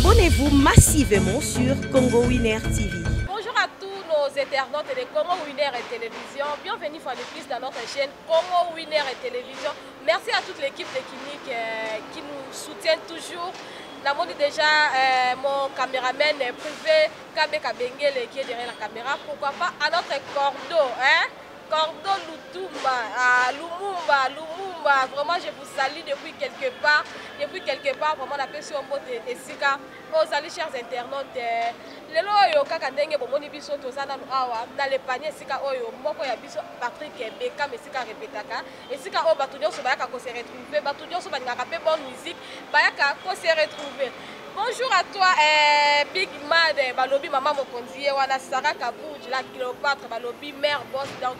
abonnez-vous massivement sur Congo Winner TV. Bonjour à tous nos internautes de Congo Winner et Télévision. Bienvenue fois de plus dans notre chaîne Congo Winner et Télévision. Merci à toute l'équipe technique qui nous soutient toujours. Nous avons déjà mon caméraman privé, Kabe Kabengele, qui est derrière la caméra. Pourquoi pas à notre cordeau, Cordo Lutumba, Lumumba, vraiment je vous salue depuis quelque part, vraiment on appelle sur un mot de Sika, aux amis chers internautes, le loyo kaka ndenge bomoni biso tozana awa dans le panier Sika oyo moko ya biso Patrick Beka mesika répétaka et Sika o batu nyonso bayaka ko se retrouver, batu nyonso balingaka pe bonne musique, bayaka ko se retrouver. Bonjour à toi, Big Mad, Balobi, Maman Mokonzi, Wana Sarah Kabouj, la Cléopâtre, Balobi, Mère Boss, donc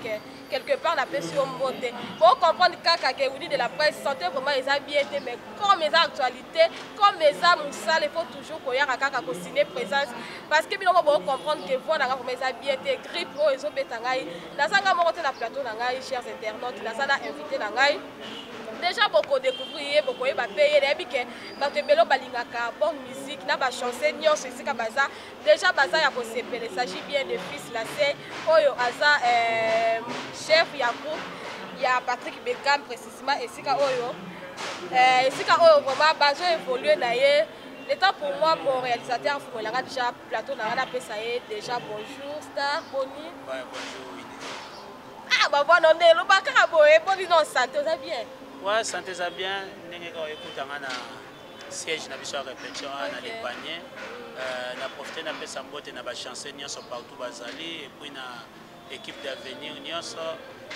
quelque part on appelle sur monter. Pour comprendre Kaka Keoudi de la presse, santé vraiment les a bien été, mais comme les actualités, comme les âmes sales, il faut toujours qu'on y ait Kaka ko signer présence. Parce que nous devons comprendre que voilà, vraiment les a bien été, grippe, oh, ils ont bétangaï. Dans un moment, on a plateau, chers internautes, dans un invité, déjà beaucoup découvrir beaucoup et payer les biques parce que belo balingaka bonne musique na ba chanson nyonso isika baza déjà baza ya ko sepele. Il s'agit bien de fils la c'est oyo aza chef ya groupe ya Patrick Bekam précisément isika oyo vraiment bazo évoluer na ye. L'état pour moi mon réalisateur faut la déjà plateau na la pesaye déjà bonjour Star Boni. Ouais, bonjour. Ah bah voilà on est le bakara boye boni non santé ça bien. Ouais, santé ça bien. Nous écoutons un siège na biso répétition na les paniers. Na profiter na pesa mbote na ba chanson nyonso partout bazali et puis na équipe d'avenir nyonso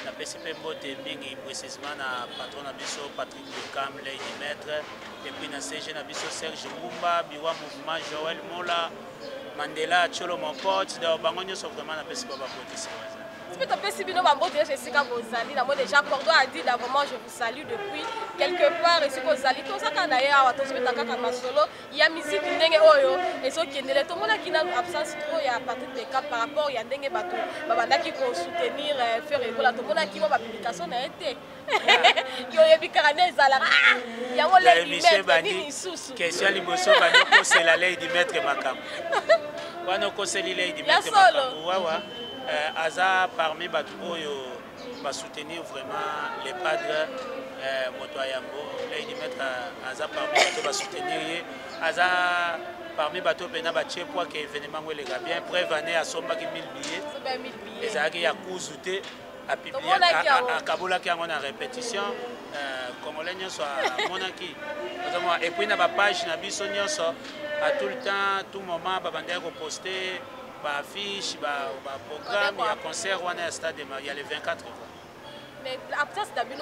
na pesa pe mbote mingi précisément na patron na biso Patrick Bekam Lady Maître et puis na CG na biso Serge Mumba Biwa Mouvement Joël Mola Mandela Cholo mon pote donc bango nyonso vraiment na pesa ba mbote c'est si tu peux si bien m'embêter chez Sika Bozali, d'abord déjà Cordo a dit d'abord je vous salue depuis quelque part et si Bozali tout ça quand d'ailleurs à tous mes takaka masolo il y a musique ndenge oyo et so qui ne tout le monde qui n'a absence trop il y a Patrick Beka par rapport il y a ndenge bateau babanda qui ko soutenir faire école tout le monde qui va publication na été yo yebikana ezala il y a wala limite isusu question liboso bandi ko c'est la lei di maître makam wana ko c'est la lei di maître makam wawa Aza parmi Batuboyo va soutenir vraiment les padres Motoyambo. Là il dit mettre Aza parmi Batuboyo va soutenir Aza parmi Batuboyo Bena Baché pour que l'événement où les gars bien prévenir à Somba qui 1000 billets. Les agis y a cousouté à publier à Kabola qui a en répétition congolais soit monaki. Et puis na ba page na biso nyonso à tout le temps tout moment babandé reposter affiche, programme, il y a concert, il y a les 24 fois. Mais après ça, vous avez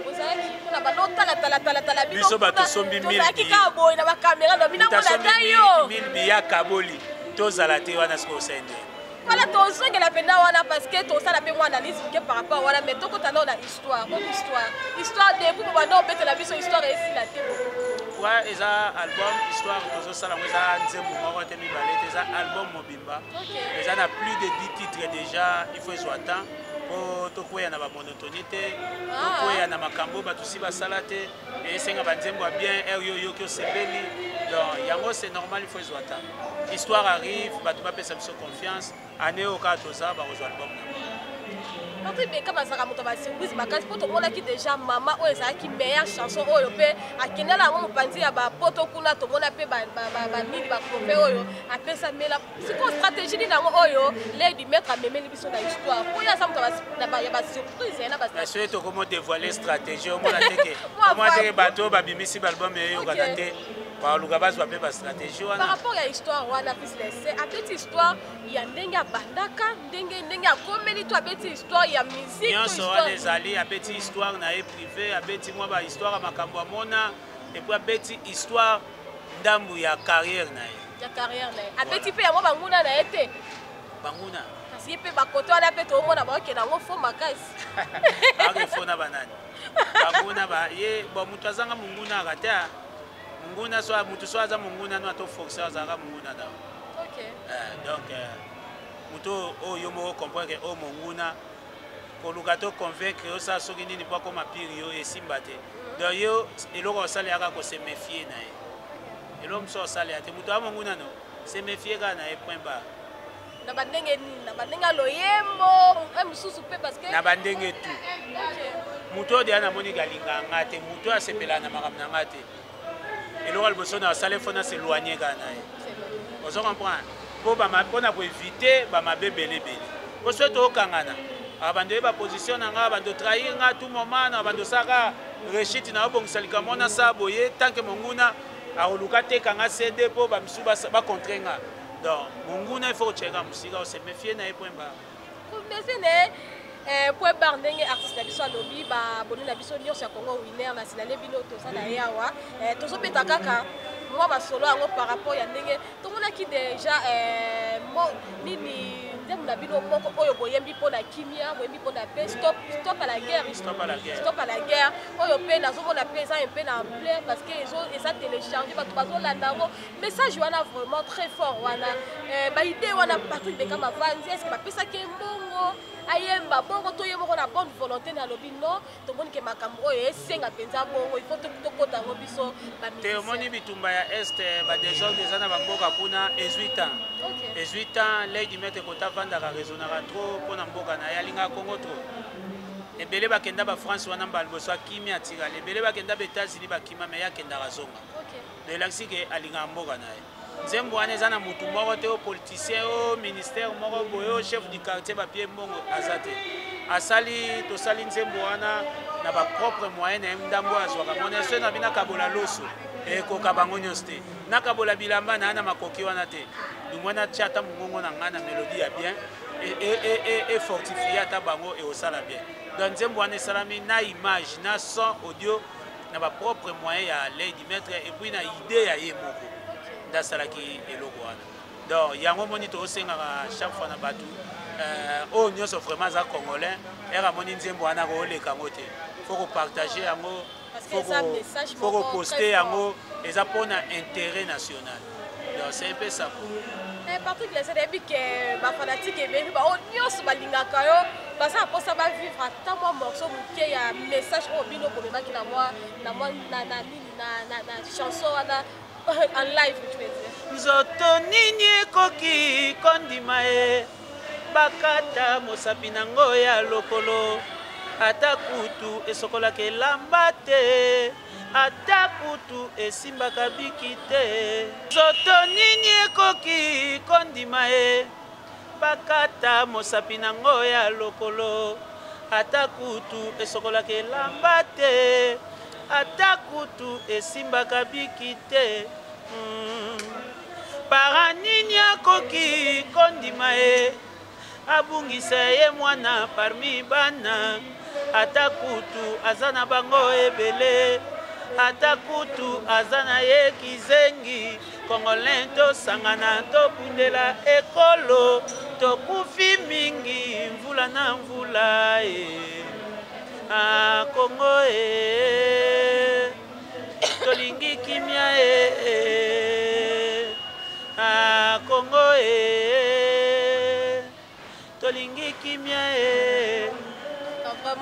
vous avez biso bato sombi 1000 biya kaboli tozala te wana sko sende voilà tozonge la pena wana parce que tout ça la pe moi analyse par rapport wana mais toko tana na histoire depuis pour bando bete la biso histoire et si la te ouais eza album histoire tozo sala eza nzembo moko te mibale eza album mobimba eza na plus de 10 titres déjà il faut soit temps pour to koya na ba monotonité to koya na makambo ba tusi ba salate et senga ba nzembo bien yo ki osebeli donc yango c'est normal il faut soit temps histoire arrive ba tu ba pesa biso confiance année au cas toza ba rejoindre album Patrick Beka bazaka moto ba surprise makasi poto mona ki déjà maman oyo ezala ki meilleure chanson oyo pe akendela ngo mopanzi ya ba poto kuna to mona pe ba nini ba profé oyo apesa mela siko stratégie ni nango oyo Lady Maître amemeli biso na histoire pour ya ça moto ba ya ba surprise na ba surtout to comment dévoiler stratégie au mona teke comment teke bato ba bimisi ba album yo kanate par rapport à l'histoire, on a pu se laisser. À petite histoire, il y a ndenge bandaka, ndenge komeli to petite histoire, il y a musique. Bien sûr, les alliés à petite histoire na privé, à petite moi ba histoire à makambo mona et puis à petite histoire ndambu ya carrière na ye. Ya carrière na. À petit peu ya moi banguna na été. Banguna. Kasi pe ba koto ala pe to mona ba ke na ngo fo makasi. Ba fo na banani. Banguna ba ye bo mutazanga munguna akata. Munguna soit mutu soit za munguna no to forcer za munguna da. OK. Donc mutu o yomo comprendre que o munguna ko lukato convaincre o sa soki nini kwa koma pire yo esimbate. Donc yo eloko sala yaka ko se méfier na ye. Et l'homme sort salé à te mouton monguna non. C'est méfier gana et point bas. Na bandenge ni na bandenga loyembo mususu pe parce que na bandenge tout. Mouton de ana moni galinga ngate mouton a sepela na makamna ngate. Et l'oral bosso na salé fona s'éloigner gana. On se comprend. Pour éviter ma bébé belé. Pour ce to kangana. Abando ba position nga bando trahir nga tout moment na bando saka rechiti na obong salika mona sa boye tant que monguna a oluka te kanga CD po ba misuba ba contre nga. Donc monguna il faut checker musika on se méfier na point ba. Mais c'est point bar ndenge artiste na biso lobby ba bonu na biso nyonso ya Congo winner na sinale bino to sa na yawa to so peta kaka moi ba solo yango par rapport ya ndenge to mona ki déjà mo nini ndem na bino moko oyo boyembi po na kimia boyembi po na paix stop à la guerre stop à la guerre oyo pe na zo mona pe ça un peu na plein parce que ils ont téléchargé ba to bazo landa ngo message wana vraiment très fort wana ba idée wana partout de kama vanzi est-ce que ba pesa ke mbongo ayemba bongo to yemo na bonne volonté na lobi non to moni ke makambo oyo esenga penza bongo il faut to kota ngo biso ba te moni bitumba ya est ba déjà na bamboka kuna 18 ans. OK 18 ans lady mette kota vanda ka raisonnera trop pona mboka na yalinga Congo trop. Ebele bakenda ba France wana mbalboso akimi atira lebele bakenda ba États-Unis bakima me yakenda razonga. OK De l'axi ke alinga mboka na ye. Nzembo wana eza na mutu moko te o politicien o ministère moko boyo o chef du quartier ba pied mbongo azate. Asali to sali nzembo wana na ba propre moyen na ndambo azwaka mona so na bina kabola loso e ko kabango nyoste. Na kabola bilamba na makoki wana te. Du mwana chata mungongo na ngana mélodie ya bien et fortifier ta bango et au sala bien. Donc nzembo wana salami na image na son audio na ba propre moyen ya Lady Maître et puis na idée ya ye moko. Dasalaki eloko wana. Donc yango moni to senga chaque fois na batu o nyonso vraiment za congolais era moni nzembo wana ko leka ngote. Faut partager yango faut poster yango eza pona intérêt national. Donc c'est un peu ça. Patrick les début que ma fanatique est venue ba nyonso balingaka yo basa posa ba vivre tant moi morceau muke ya message au bino ko memaki na moi na chanson wana en live tu veux dire nzoto nini koki kondima e bakata mosapi nango ya lokolo ata kutu esokolaka elamba te ata kutu esimbaka biki te nzoto nini ekoki kondima e bakata mosapi nango ya lokolo ata kutu esokolaka elamba te ata kutu esimbaka biki te para nini akoki kondima e abungisa ye mwana parmi bana ata kutu aza na bango ebele ata kutu aza na ye kizengi congolais tosangana tobundela ekolo tokufi mingi mvula na mvula Congo tolingi kimia Congo tolingi kimia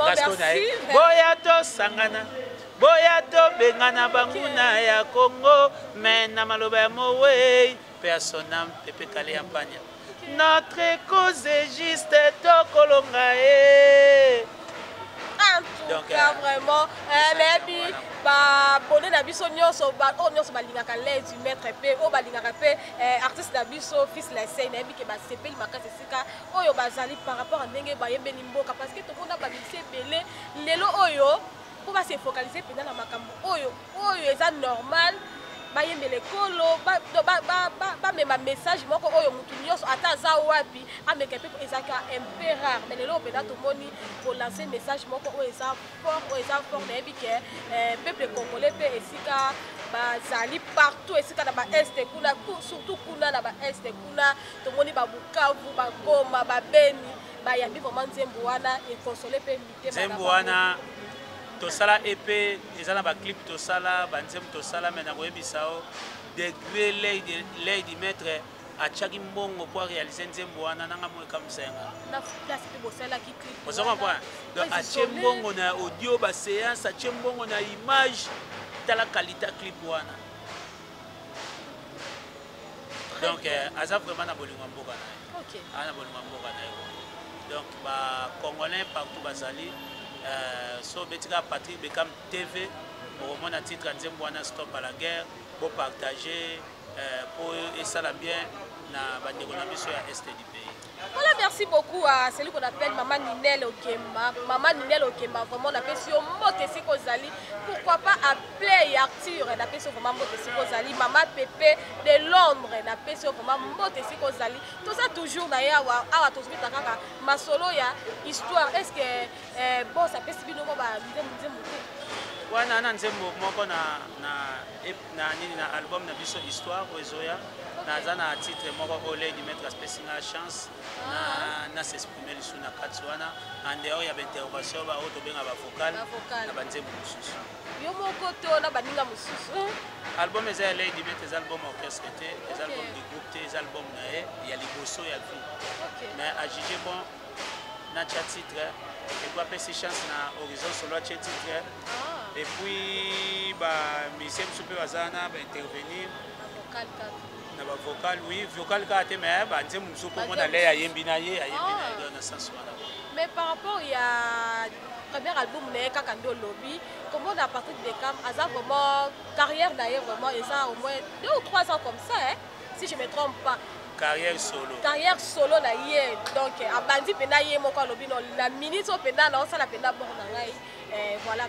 merci boya to sangana boya to bengana banguna ya Congo mais na maloba ya mowe personnam pepe kale yampanya notre cause est juste to kolonga en tout cas vraiment mais ba bonne na biso nyonso ba nyonso balingaka Lady Maître pe o balingaka pe artiste na biso fils la scène na bike ba sepeli makasi sika oyo bazali par rapport à ndenge ba yembeli mboka parce que to kona ba mixé belé lelo oyo pour ba se focaliser pe na makambo oyo eza normal ba yembele kolo ba mema message moko oyo mutu nyonso ata za wapi ameka pe ezaka un peu rare mais lelo pe na to moni pour lancer message moko oyo eza fort na bike peuple congolais pe esika bazali partout esika na ba est kuna surtout kuna na ba est kuna to moni ba Bukavu ba Goma ba Beni ba yambi vraiment nzembo wana e consoler pe mitema nzembo wana tosala EP ezala ba clip tosala banzem tosala mena koyebisao degré Lady Maître achaki mbongo pour réaliser nzembo wana nanga mweka msenga na place pe bosala ki clip vous comprenez donc achie mbongo na audio ba séance achie mbongo na image tala qualité clip wana Donc aza vraiment na bolingo mboka na ye. OK. Na bolingo mboka na ye. Donc ba congolais partout bazali so betika Patrick Bekam TV pour mon titre nzembo wana stop à la guerre pour partager pour esala bien na bandeko na biso ya est du pays. Voilà, merci beaucoup à celui qu'on appelle Maman Ninel Okemba. Maman Ninel Okemba, vraiment, on appelle sur Motesi Kozali. Pourquoi pas appeler Arthur, on appelle sur vraiment Motesi Kozali. Maman Pépé de Londres, on appelle sur vraiment Motesi Kozali. Tout ça toujours d'ailleurs, à tout ce qui est ma solo, il y a histoire. Est-ce que bon, ça peut se dire wana na nzembo moko na album na biso histoire ozoya naza na titre moko olé di mettre spécial chance na s'exprimer lisu na kati wana en dehors ya intervention ba auto benga ba vocal na banzembo mususu yo moko to na baninga mususu album eza olé di mettre album orchestre te les albums de groupe te les albums na ya liboso ya vie mais à juger bon na titre et puis après ces chances na horizon solo à titre et puis bah musicien super bazana va intervenir na ba vocal oui vocal ka te mais ba nzembo musu pour mona le ayembi na ye dans le sens wana. Mais par rapport il y a premier album né kaka ndo lobby comment on a parti de Bekam aza vraiment carrière d'ailleurs vraiment et ça au moins 2 ou 3 ans comme ça hein si je me trompe pas. Carrière solo na ye donc abandi pena ye moko lobby non la minute au pena na ça la pena bon na ngai voilà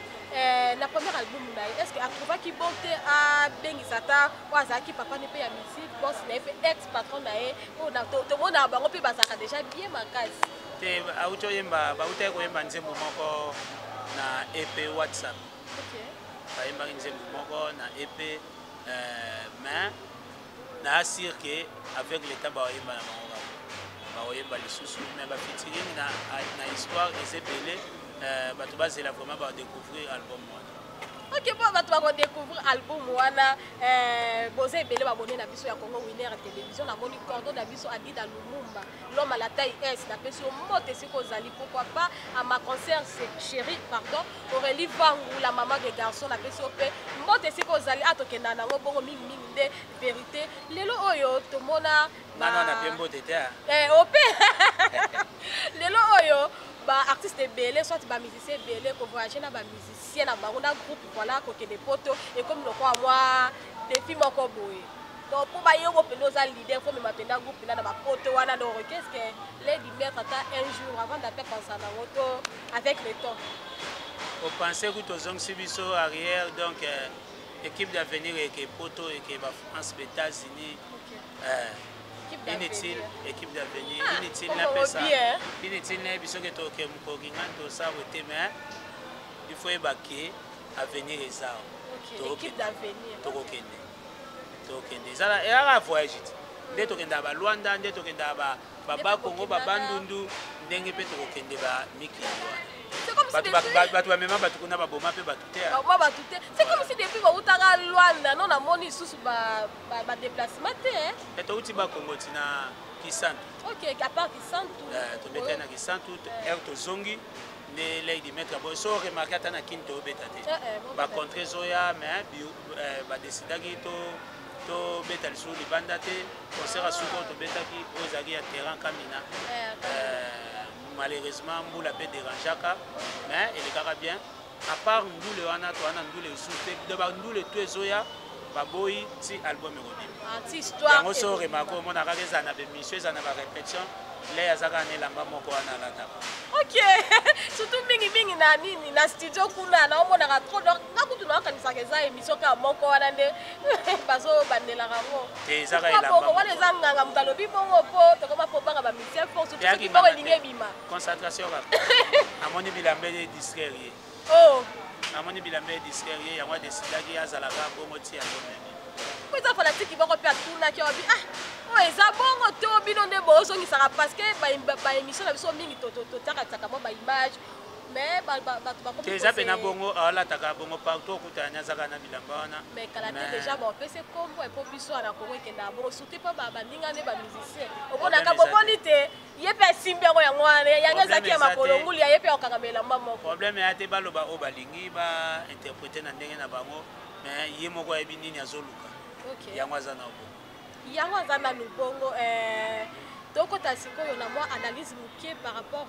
la première album na est-ce que a trouvé qui bonté à bengisata ou azaki papa ne paye la musique bon c'est fait ex patron na ye ou na tout le monde a bango pe basaka déjà bien makasi te auto yemba ba uta ko yemba nzembo moko na EP WhatsApp. OK ba yemba nzembo moko na EP mais na assure que avec l'état ba yemba na bango ba yemba lisusu mais ba featuring na histoire et belé bato bazela vraiment ba découvrir album wana. OK bon bato ba découvrir album wana bozé belé ba bonné na biso ya Congo Winner télévision na moni cordon na biso Adida Lumumba l'homme à la taille S na biso Motesi Kozali pourquoi pas à ma concert chérie pardon Aurélie Vangu la maman des garçons na biso pe Motesi Kozali atokenda na ngo bongo mingi nde vérité lelo oyo to mona na pembo tete opé lelo oyo ba artiste belé soit ba musicien belé ko voyager na ba musicien na bango na groupe voilà ko des poteaux et comme le quoi moi des films encore boy donc pour ba yo peno za leader faut me m'attendre groupe na ba poteaux wana donc qu'est-ce que les di mettre un jour avant d'appeler penser na moto avec le temps au penser que tozong sibiso arrière donc équipe d'avenir et que poteaux et que ba France États-Unis inutile équipe d'avenir inutile na pesa inutile na biso que to ke mkoki nganto sa wote mais il faut ébaquer avenir eza équipe d'avenir to kende ça et à voyage nde to kenda ba Luanda nde to kenda ba Congo ba Bandundu ndenge pe to kende ba mikili batu bamema batu kuna baboma pe batute c'est comme si depuis bautaka Luanda non na moni susu ba déplacement te hein eto uti ba Congo tina Kisantu. OK à part Kisantu to beta na Kisantu to zongi ne lei di mettre bo so remarquer atana kinto beta te ba contre zoya mais ba décidaki to beta sur li banda te concert a suko to beta ki ozaki ya terrain Kamina malheureusement Mboula peut déranger mais il est bien à part Ndoule wana to wana Ndoule souté de ba Ndoule to ezoya ba boy ti album e ti histoire yango so remarque mon aka za na be mission za na ba répétition les azaka ne lamba moko wana la tapa. OK surtout mingi na nini na studio kuna na omona ka trop donc na kutu na kanisa keza émission ka moko wana nde bazo bandela rango te zaka elamba wana zanganga mutalobi bongo po to koma po banga ba musicien force surtout ki bongo linge bima concentration ka amoni bilambe disquerie amoni bilambe disquerie yango decidaki azala ka bongo ti ya bongo pour ça fanatique bako pe atuna ki obi eza bongo to bino nde bozongisaka parce que ba émission na biso mingi taka mo ba image mais bato bakomi eza pena bongo alataka bongo partout okutanya zaka na bilamba wana mais kala te déjà bon pese kombo et po biso na Congo ekenda bongo surtout pa baninga ne ba musicien omonaka boboni te ye pe simbengo yango wana yango ezaki ya makolo nguli ye pe okangamela mama moko problème ya te baloba o balingi ba interpréter na ndenge na bango mais ye moko ya binini azoluka yango azana obo yango aza nanu bongo tokota sikoyo na mwa analyse moke par rapport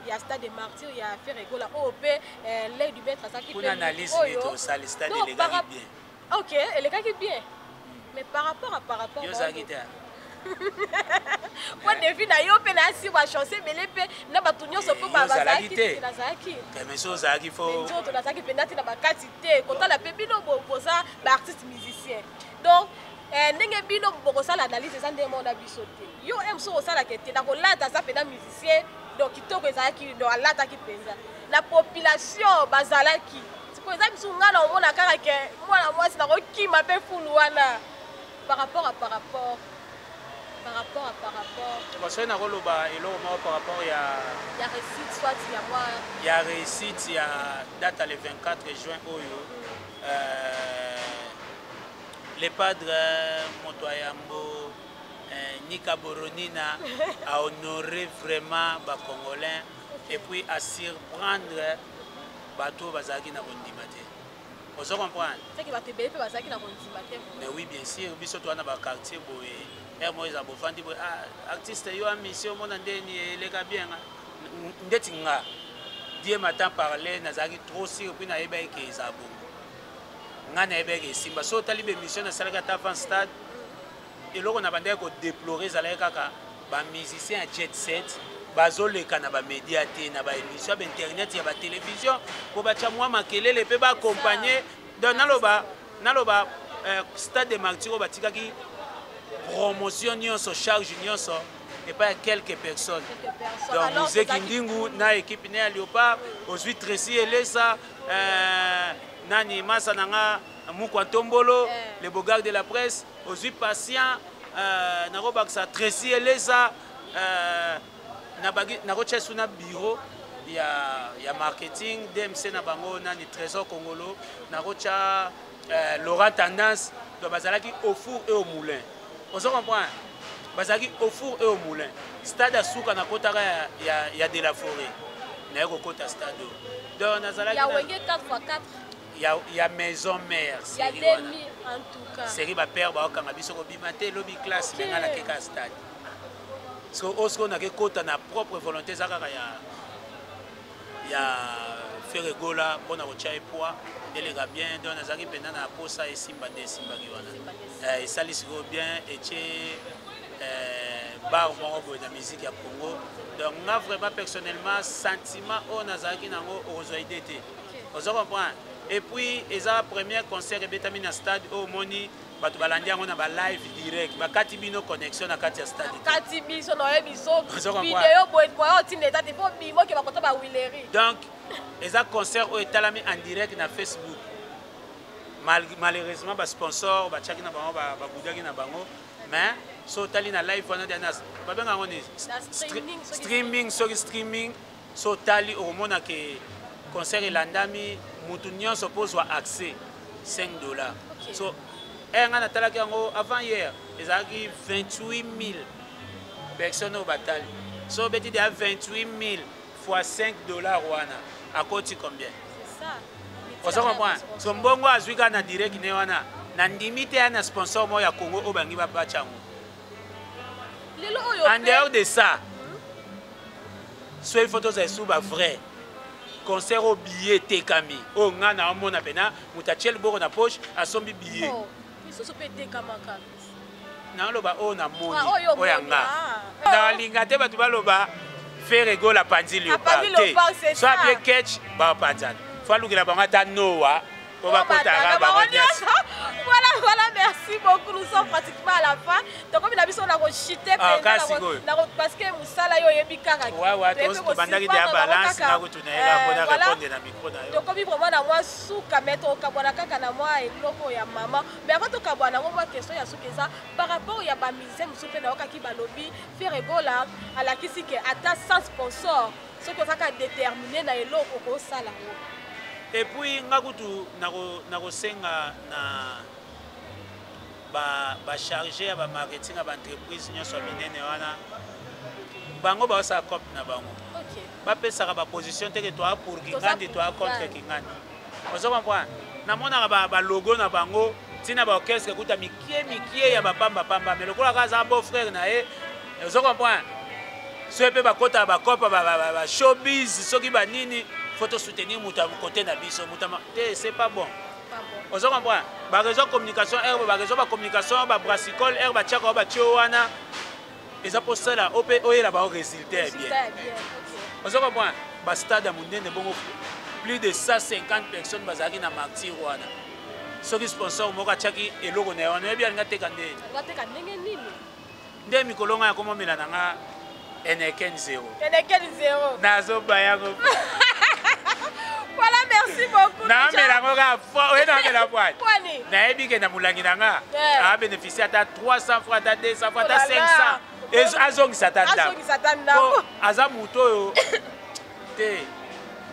ya stade de martyr ya affaire egola oyo mpe l'œil du maître azalaki mpe analyse tosali stade elekaki bien. Ok, elekaki bien, mais par rapport yo ozalaki te po devi na yo mpe na asi bachance ebele mpe na bato nyonso mpo bazalaki te nazalaki mais so ozalaki fo nzoto nazalaki mpenza te na bakati te kotala mpe bino boza baartiste musicien donc ndenge bino bokosala analyse eza ndenge mona biso te yo mosu osalaka te na kolata aza mpenza musicien donc kitoko ezalaki donc alataki mpenza na population bazalaki sikoyo eza biso ngai na omona kaka ke mwana mwasi nakokima mpe fulu wana par rapport. Parce que nakoloba eloko moko par rapport ya réussite soit ya moi ya réussite ya date le 24 juin oyo le padre Motoyambo Nika Boronina a honoré vraiment ba Congolais et puis à surprendre bateau bazaki na bondima te. Vous comprenez? C'est que bateau bébé bazaki na bondima te. Mais oui bien sûr biso to na ba quartier boye Moïse abofandi boye artiste yo a mission mona ndeni eleka bien ndeti nga die matin parler nazaki trop sûr puis na yeba ke ezabo nga na yeba ke simba so tali be mission na salaka ta fan stade eloko na bandeko ko déplorer zalaka kaka ba musicien à jet set bazoleka na ba média te na ba émission ba internet ya ba télévision ko ba chamwa makelele pe ba accompagner donc naloba stade de martyr ba tikaki promotion nyonso charge nyonso et pas quelques personnes. Donc nous Kindingu na équipe na Léopard aujourd'hui Tracy Elesa nani Massa nanga Mukwantombolo les beaux gars de la presse aujourd'hui patient na robaksa Tracy Elesa na roche suna bureau ya marketing DMC na bango nani Trésor Congolo na rocha Laurent Tendance donc bazalaki au four et au moulin. On se comprend. Bazaki au four et au moulin. Stade à Souka na kotaka ya de la forêt. Na yoko kota stade. Donc nazalaki ya wenge 4x4. Ya maison mère. Ya 2000 en tout cas. Série ba père ba okanga biso ko bimate lobby classe menga na keka stade. So osko na ke kota na propre volonté zakaka ya faire gola pona kocha poids les gars bien donc nazaki pendant na posa et simba de simba kiwana et salisi go bien et bar mongo de musique ya Congo donc nga vraiment personnellement sentiment on nazaki nango ozoide te on comprend et puis eza premier concert et betami na stade au moni batu balandi yango na ba live direct bakati bino connexion na kati ya stade kati biso na yebiso vidéo boy otine tati po bimo ke bakota ba Willery donc eza concert o etalami en direct na Facebook malheureusement ba sponsor ba chaki na bango ba budaki na bango mais so tali na live wana dana ba benga ngoni streaming so tali au mona ke concert elandami mutu nyonso pozwa accès $5 so nga na talaki yango avant hier ezalaki 28 000 personnes au batali so beti de 28 000 fois $5 wana akoti combien? C'est ça. On se comprend. So mbongo azwika na direct ne wana na ndimite ya na sponsor mo ya Congo obangi ba bachango. Lelo oyo. En dehors de ça, soit photos za suba vrai. Concert au billet tekami. O nga na mona pena mutachel boko na poche asombi billet. Oh, isso so pe tekama ka. Na loba o na moni. O yanga. Na linga te batu baloba faire go la Pandi Léopard. Soit bien catch ba panzana. Faut lukila banga ta noa. Voilà, merci beaucoup. Nous sommes pratiquement à la fin. Donc, comme il a dit, on a rechuté parce que Moussala yo yebi kaka. Donc, comme vraiment na moi souka mettre au kabwana kaka na moi et loko ya maman. Mais avant tout kabwana, moi question ya soukeza par rapport ya ba mise musupe na okaki ba lobby faire egola à la kisike ata sans sponsor. Ce que ça ka déterminer na eloko ko sala. Et puis ngakutu nako senga na ba charger ba marketing ba entreprise nyonso minene wana bango ba sa cop na bango. OK. Ba pesa ba position te que toi pour Kingandi toi contre Kingandi. Vous comprenez? Na mona ba logo na bango tina ba orchestre kuta mikie ya bapamba pamba mais lokola kaza beau frère na ye vous comprenez ce pe ba kota ba kopa ba showbiz soki ba nini faut soutenir muta côté na biso muta c'est pas bon. Vous comprenez ba réseau communication ba réseau ba communication ba brassicole ba tchaka ba tiowana eza pour cela opé oyela ba résultat bien. Vous comprenez ba stade monene bongo plus de 150 personnes bazaki na martyr wana. Soki sponsor moko tchaki eloko na wana bien ngateka ndenge. Ngateka ndenge nini? Nde mikolonga ya komo melana nga Eneken 0. Eneken 0. Nazo bayango. Voilà, merci beaucoup. Na melango ka fo, oui na mela poids. Kwani? Na ebi ke na mulangi nanga. A bénéficier ata 300 francs, ata 200 francs, ata 500. Azongi satanda. Azongi satanda. Aza muto yo. Te.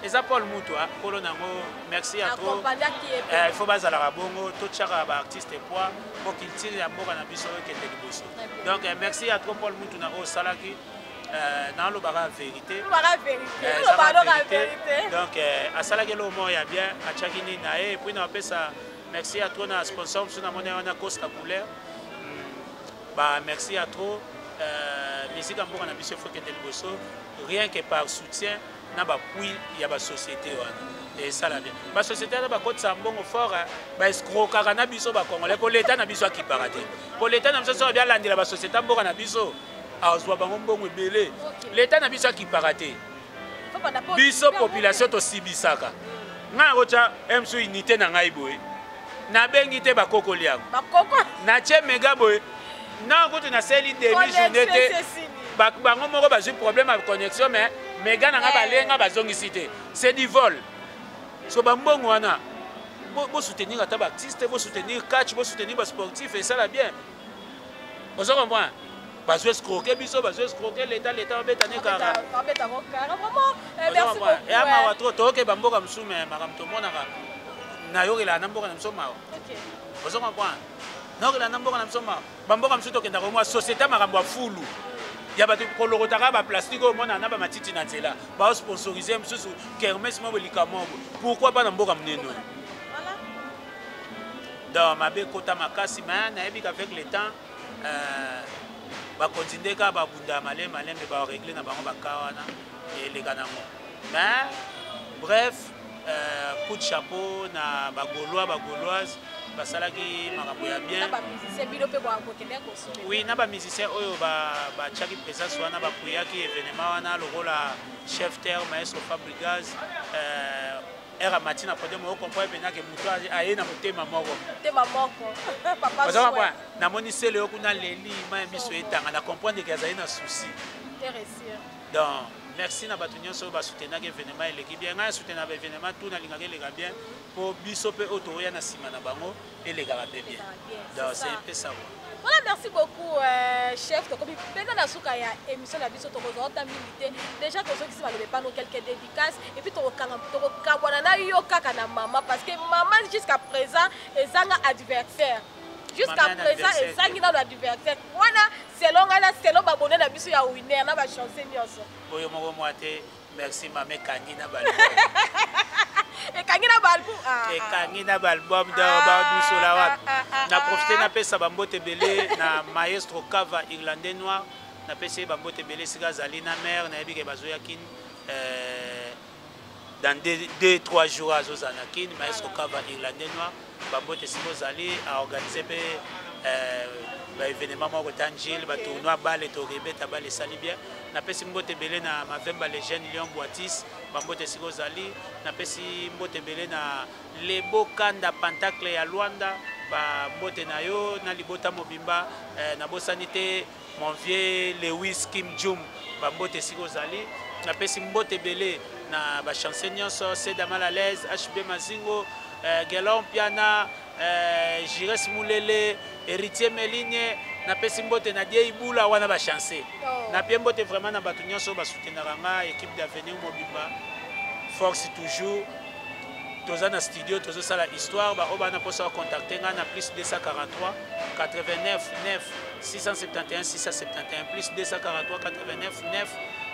Eza Paul Muto, Polo nango, merci à toi. Il faut baser la bongo, tout chaque artiste poids pour qu'il tire la mort en abysso et qu'il bosso. Donc merci à toi Paul Muto na au salaki dans le bara vérité. Donc à salaki le mot ya bien à chakini na et puis na pesa merci à toi na sponsor sur na monnaie na Costa couleur. Bah merci à toi musique en mort en abysso faut qu'il bosso rien que par soutien. Na ba puis ya ba société wana et ça la bien ba société na ba côté sambongo fort ba escroquer na biso ba congolais pour l'état na biso ki paraté pour l'état na biso bien landela ba société mboka na biso azwa bango mbongo ebele l'état na biso ki paraté biso population to sibisaka nga rocha emsu unité na ngai boy na bengi te ba kokoli yango ba koko na che mega boy na ko na seli demi journée te bango moko ba j'ai problème avec connexion mais Mega n'a pas lenga bazongisité. C'est du vol. So bambongo wana. Bo soutenir à tabaxiste, bo soutenir catch, bo soutenir ba sportif et ça la bien. Vous comprenez? Bazo escroquer biso, bazo escroquer l'état betane kara. Beta ko kara vraiment. Merci beaucoup. Et ama watro to ke bamboka msume makam to mona ka. Na yokela na mboka na msoma. OK. Vous comprenez? Na yokela na mboka na msoma. Bamboka msuto kenda ko mwa société makambo ya fulu. Il y a des plastique au monde, il y a des matiti na nzela. Ba sponsoriser msusu kermesse mo belikamo. Pourquoi pas na mboka mneno? Voilà. Donc ma be kota makasi man na ebi avec le temps ba continuer ka ba bunda malé mais ba régler na bango ba kawana et les ganamo. Mais bref coup de chapeau na ba gauloise basalaki makambo ya bien. Oui, na ba musicien oyo ba chaki présence wana ba kuyaki événement wana lokola chef terre maestro Fabregas era matina podium o comprendre bena ke muto aye na motema moko. Tema moko. Papa. Bazaba na moni sele okuna leli ma miso etanga na comprendre que azali na souci. Intéressant. Donc merci na batu nyonso ba soutenir événement eleki bien nga soutenir événement tout na lingaka eleka bien pour biso pe otoya na sima na bango eleka bien. Donc c'est un peu ça. Voilà, merci beaucoup chef. Donc pendant la souka ya émission la biso to kozota milité déjà to ceux qui va lever pas nos quelques dédicaces et puis to kabwana na yo kaka na maman parce que maman jusqu'à présent ezanga adversaire. Jusqu'à présent ezangi na adversaire. Wana selon babonné na biso ya winner na ba chancer nyonso. Oyo moko moate merci maman kangi na balbum. Et kangi na balbum. Et kangi na balbum da ba dusola wa. Na profiter na pesa bambote belé na maestro Kava irlandais noir na pesa bambote belé sika zali na mère na yebi ke bazoya kin dans 2-3 jours à Zozanakin, maestro Kava irlandais noir bambote siko zali a organiser pe événement moko tangile ba tournoi balle to rebeta balle sali bien na pesi mbote belé na Mavemba les jeunes Lion Boatis bambote siko zali na pesi mbote belé na Lebo Kanda Pentacle ya Luanda ba mbote na yo na libota mobimba na bosanité mon vieux Lewis Kim Jum ba mbote siko zali na pesi mbote belé na ba chanseignant so Seda Malalaise HB Mazingo Gelon Piana Jires Moulele héritier Meligne na pesi mbote na die ibula wana ba chancer na pie mbote vraiment na batu nyonso ba soutenir nga équipe d'avenir mobimba force toujours toza na studio tozo sala histoire ba obana posa contacter nga na plus 243 89 9 671 671 plus 243 89 9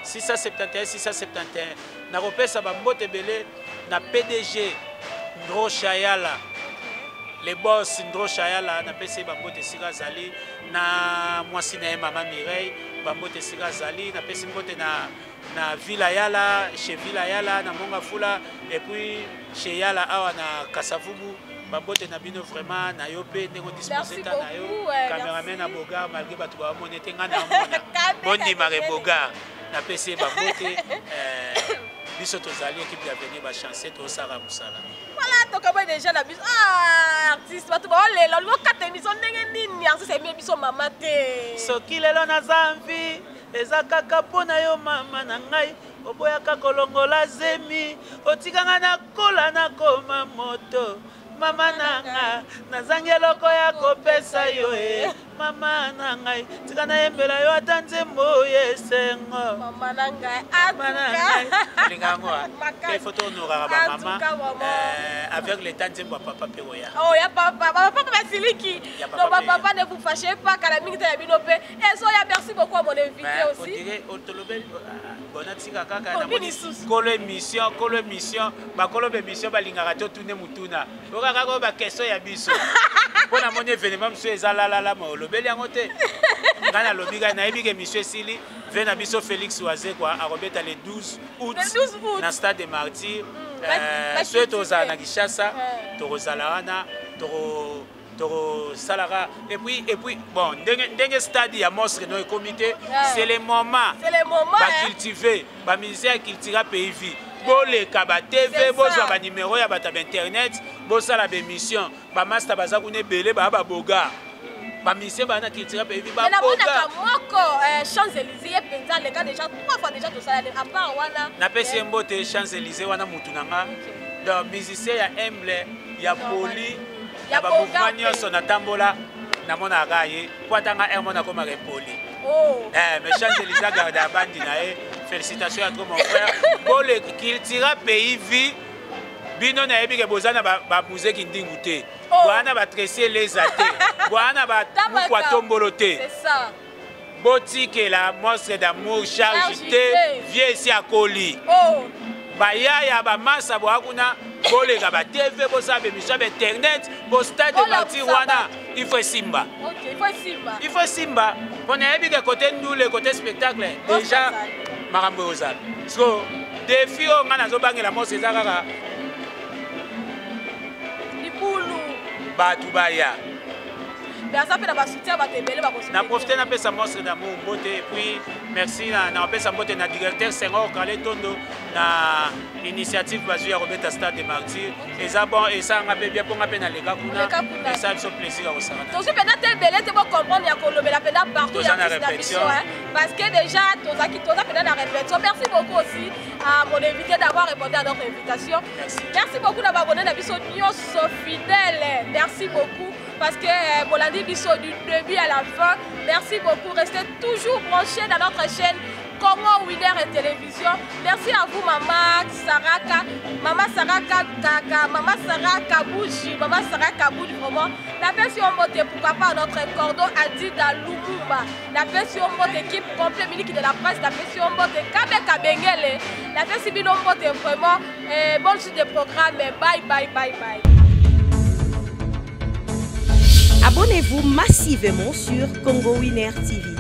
671 671 na kopesa ba mbote belé na PDG Ndro Chayala les boss Ndro Chayala na pesi bambote sika zali na mwasi na Mama Mireille bambote sika zali na pesi mbote na Villa Yala chez Villa Yala na Monga Fula et puis chez Yala awa na Kasavubu bambote na bino vraiment na yo pe ndeko disposer ta na yo cameraman na Boga malgré batu ba monete nga na mona boni mare Boga na pesi bambote biso tozali équipe ya venir ba chancer to sara musala. Voilà, donc on déjà la biso artiste batu ba lelo lo kata émission ndenge nini artiste emi biso mama te. Soki lelo na zamvi eza kaka pona yo mama na ngai oboyaka kolongola zemi otikanga na kola na koma moto mama nanga nazangi eloko ya kopesa yo mama nanga tika na yembela yo ata nzembo yesengo mama nanga atuka lingango il faut honorer ba mama avec le temps nzembo papa peroya oh ya papa basiliki donc papa ne vous fâchez pas kala mingi ta bino pe et so ya merci beaucoup à mon invité aussi on dirait autolobel bonatika kaka na moni kolo émission ba kolo émission balingaka to tune mutuna kaka ba question ya biso pona moni événement monsieur ezalala ma olobeli yango te ngana lobiga na ebike monsieur Sili vena biso Félix Oazé quoi a robeta le 12 août na stade des Martyrs souhaite aux na Kishasa torozala wana toro salara et puis bon ndenge stade ya mostre no comité c'est le moment ba cultiver ba musicien cultiver pays vie boleka ba TV bozwa ba numéro ya ba internet bosala ba émission ba master baza kune belé ba Boga ba musicien ba na cultiver pays vie ba Boga moko Champs-Élysées penza le cas déjà 3 fois déjà to sala à part wana na pesi mbote Champs-Élysées wana mutu nanga donc musicien ya humble ya poli ya ba mouvement nyonso na tambola na mona gaye kwatanga mona koma repoli mais Champs-Élysées garde à bandi na félicitations à toi mon frère pour le qu'il tira pays vie bino na yebi ke bozana ba musique ndingu te bwana ba tresser les athées bwana ba mukwa tombolote c'est ça botike la mostre d'amour chargité vieux ici à Koli ba ya ba massa bo akuna bolega ba TV bo sa be mission internet bo stade de Martyrs wana il faut simba il faut simba on a yebi ke côté ndule côté spectacle déjà marambo ozal so défi o ngana zo bangela mo seza kaka libulu batu baya Merci à la soutien na profiter na pesa mostre d'amour mbote et puis merci na pesa mbote na directeur Senghor Kale Tondo na initiative bazui ya Robert Stade des Martyrs et ça bon et ça ngape bien pour ngape na leka kuna et ça c'est plaisir à osana to super na tel belé te bo comprendre ya kolobela pena partout ya répétition parce que déjà toza pena na répétition merci beaucoup aussi à mon invité d'avoir répondu à notre invitation merci beaucoup d'avoir abonné na biso nyonso fidèle merci beaucoup parce que Bolandi biso du début à la fin. Merci beaucoup. Restez toujours branchés dans notre chaîne Congo Winner et Télévision. Merci à vous, Maman Saraka, Maman Saraka Kaka, Maman Saraka Bouchi, Maman Saraka Bouchi, vraiment. La version montée, pourquoi pas notre cordon Adida Lumumba. La version montée, équipe complète Miliki de la presse. La version montée, Kabeka Bengele. La version montée, vraiment. Bonne suite de programme. Bye, bye, bye, bye. Abonnez-vous massivement sur Congo Winner TV.